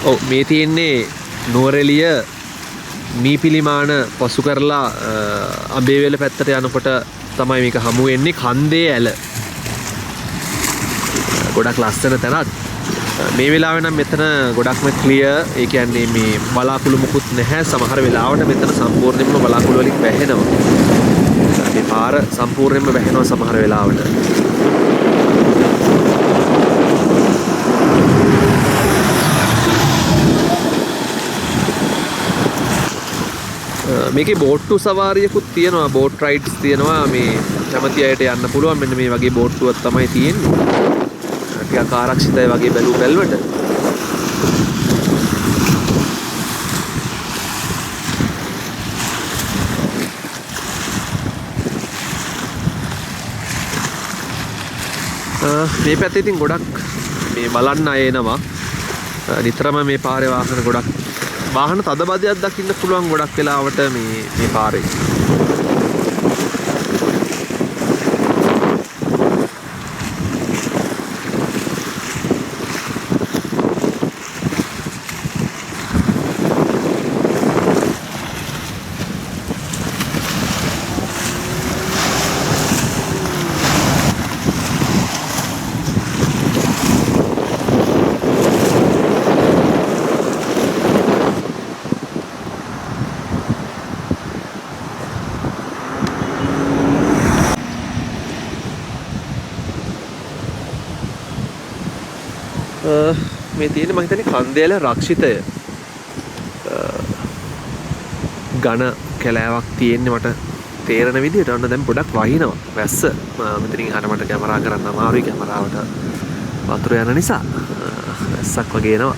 ඔව් මේ තියෙන්නේ නුවරඑළිය මීපිලිමාන පසු කරලා අඹේවැල පැත්තට යනකොට තමයි මේක හමු වෙන්නේ කන්දේ ඇල. ගොඩක් ලස්සන තැනක්. මේ වෙලාවේ නම් මෙතන ගොඩක්ම ක්ලියර්. ඒ කියන්නේ මේ බලාකුළු මුකුත් නැහැ. සමහර වෙලාවට මෙතන සම්පූර්ණයෙන්ම බලාකුළු වලින් වැහෙනවා. මේ පාර සම්පූර්ණයෙන්ම වැහෙනවා සමහර වෙලාවට. මේකේ බෝට්ටු සවාරියකුත් තියෙනවා. බෝට් රයිඩ්ස් තියෙනවා. මේ කැමති අයට යන්න පුළුවන්. මෙන්න මේ වගේ බෝට්ටුවක් තමයි තියෙන්නේ. ටිකක් ආරක්ෂිතයි වගේ බැලු බැලුවට. මේ පැත්තේ ඉතින් ගොඩක් මේ බලන්න අය එනවා. නිතරම මේ පාරේ වාහන ගොඩක් වාහන තදබදයක් දකින්න පුළුවන් ගොඩක් වෙලාවට මේ පාරේ. මේ තියෙන්නේ මම හිතන්නේ කන්දේල රක්ෂිතය ඝන කැලෑවක් තියෙන්නේ මට තේරෙන විදිහට. ඔන්න දැන් පොඩක් වහිනවා වැස්ස. මෙතනින් එහාට මට කැමරා කරන්න අමාරුයි කැමරාවට වතුර යන නිසා. වැස්සක් වගේ එනවා.